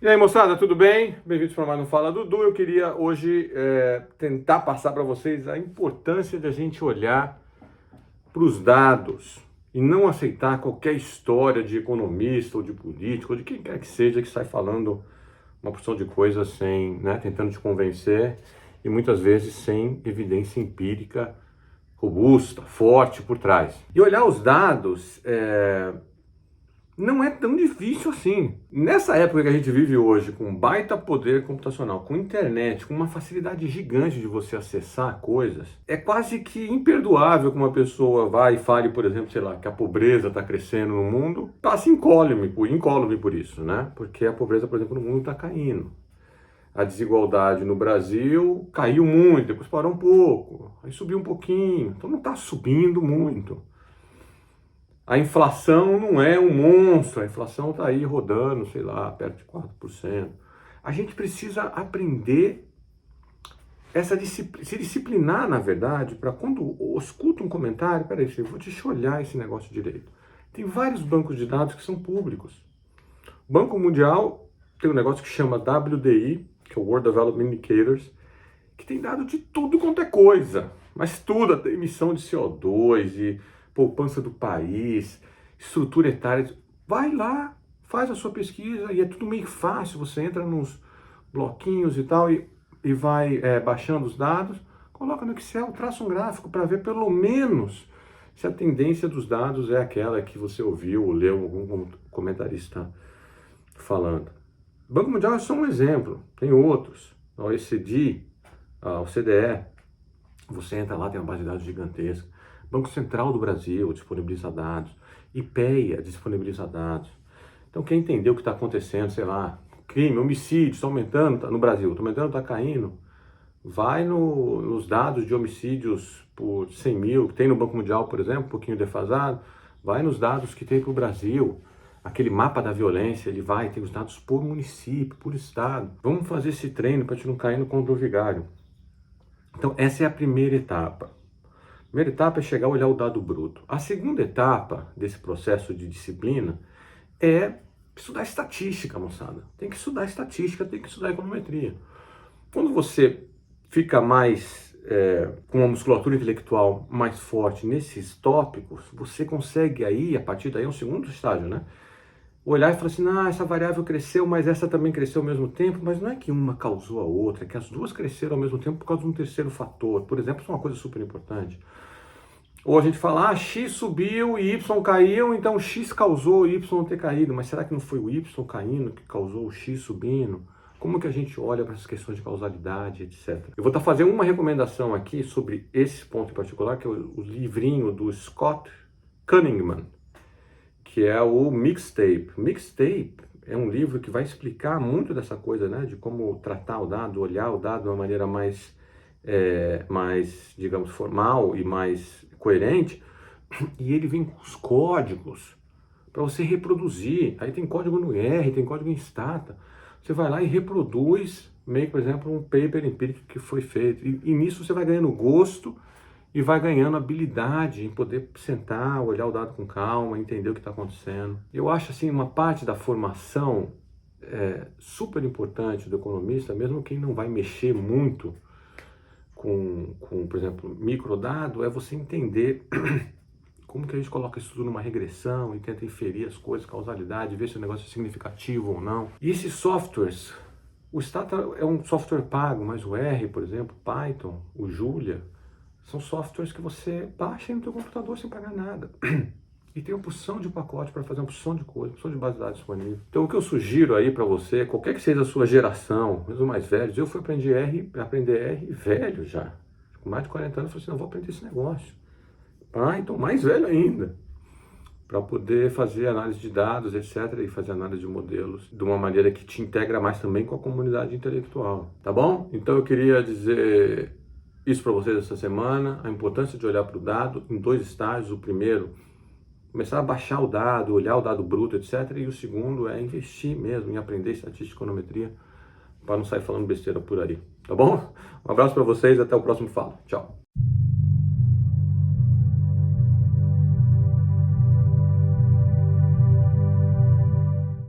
E aí, moçada, tudo bem? Bem-vindos para mais um Fala Dudu. Eu queria hoje tentar passar para vocês a importância de a gente olhar para os dados e não aceitar qualquer história de economista ou de político ou de quem quer que seja que sai falando uma porção de coisas sem, né, tentando te convencer e muitas vezes sem evidência empírica robusta, forte por trás. E olhar os dados não é tão difícil assim. Nessa época que a gente vive hoje, com baita poder computacional, com internet, com uma facilidade gigante de você acessar coisas, é quase que imperdoável que uma pessoa vá e fale, por exemplo, sei lá, que a pobreza está crescendo no mundo, passe incólume por isso, né? Porque a pobreza, por exemplo, no mundo está caindo. A desigualdade no Brasil caiu muito, depois parou um pouco, aí subiu um pouquinho, então não está subindo muito. A inflação não é um monstro, a inflação está aí rodando, sei lá, perto de 4%. A gente precisa aprender se disciplinar, na verdade, para quando escuta um comentário, peraí, deixa eu olhar esse negócio direito. Tem vários bancos de dados que são públicos. O Banco Mundial tem um negócio que chama WDI, que é o World Development Indicators, que tem dado de tudo quanto é coisa, mas tudo, até emissão de CO2 e poupança do país, estrutura etária. Vai lá, faz a sua pesquisa e é tudo meio fácil. Você entra nos bloquinhos e tal e vai baixando os dados, coloca no Excel, traça um gráfico para ver pelo menos se a tendência dos dados é aquela que você ouviu ou leu algum comentarista falando. O Banco Mundial é só um exemplo, tem outros. A OECD, a OCDE, você entra lá, tem uma base de dados gigantesca. Banco Central do Brasil disponibiliza dados. IPEA disponibiliza dados. Então, quem entendeu o que está acontecendo, sei lá, crime, homicídio, está aumentando no Brasil, está aumentando, está caindo, vai nos dados de homicídios por 100 mil, que tem no Banco Mundial, por exemplo, um pouquinho defasado, vai nos dados que tem para o Brasil, aquele mapa da violência, ele vai, tem os dados por município, por estado. Vamos fazer esse treino para a gente não cair no conto do vigário. Então, essa é a primeira etapa. A primeira etapa é chegar a olhar o dado bruto. A segunda etapa desse processo de disciplina é estudar estatística, moçada. Tem que estudar estatística, tem que estudar econometria. Quando você fica mais com uma musculatura intelectual mais forte nesses tópicos, você consegue aí, a partir daí, é um segundo estágio, né? Olhar e falar assim, essa variável cresceu, mas essa também cresceu ao mesmo tempo, mas não é que uma causou a outra, é que as duas cresceram ao mesmo tempo por causa de um terceiro fator. Por exemplo, isso é uma coisa super importante. Ou a gente fala, X subiu e Y caiu, então X causou Y ter caído, mas será que não foi o Y caindo que causou o X subindo? Como que a gente olha para essas questões de causalidade, etc. Eu vou estar fazendo uma recomendação aqui sobre esse ponto em particular, que é o livrinho do Scott Cunningham, que é o Mixtape. Mixtape é um livro que vai explicar muito dessa coisa, né, de como tratar o dado, olhar o dado de uma maneira mais, digamos, formal e mais coerente. E ele vem com os códigos para você reproduzir. Aí tem código no R, tem código em Stata. Você vai lá e reproduz, meio que, por exemplo, um paper empírico que foi feito. E nisso você vai ganhando gosto e vai ganhando habilidade em poder sentar, olhar o dado com calma, entender o que está acontecendo. Eu acho assim, uma parte da formação super importante do economista, mesmo quem não vai mexer muito com, por exemplo, microdado, é você entender como que a gente coloca isso tudo numa regressão e tenta inferir as coisas, causalidade, ver se o negócio é significativo ou não. E esses softwares, o Stata é um software pago, mas o R, por exemplo, Python, o Julia, são softwares que você baixa no teu computador sem pagar nada. E tem uma porção de pacote para fazer uma porção de coisa, uma porção de base de dados disponível. Então o que eu sugiro aí para você, qualquer que seja a sua geração, mesmo mais velhos, eu fui aprender R velho já. Com mais de 40 anos eu falei assim, não, vou aprender esse negócio. Então mais velho ainda. Para poder fazer análise de dados, etc. E fazer análise de modelos de uma maneira que te integra mais também com a comunidade intelectual. Tá bom? Então eu queria dizer isso para vocês essa semana, a importância de olhar para o dado em dois estágios. O primeiro, começar a baixar o dado, olhar o dado bruto, etc. E o segundo é investir mesmo em aprender estatística e econometria para não sair falando besteira por aí, tá bom? Um abraço para vocês, até o próximo Fala. Tchau.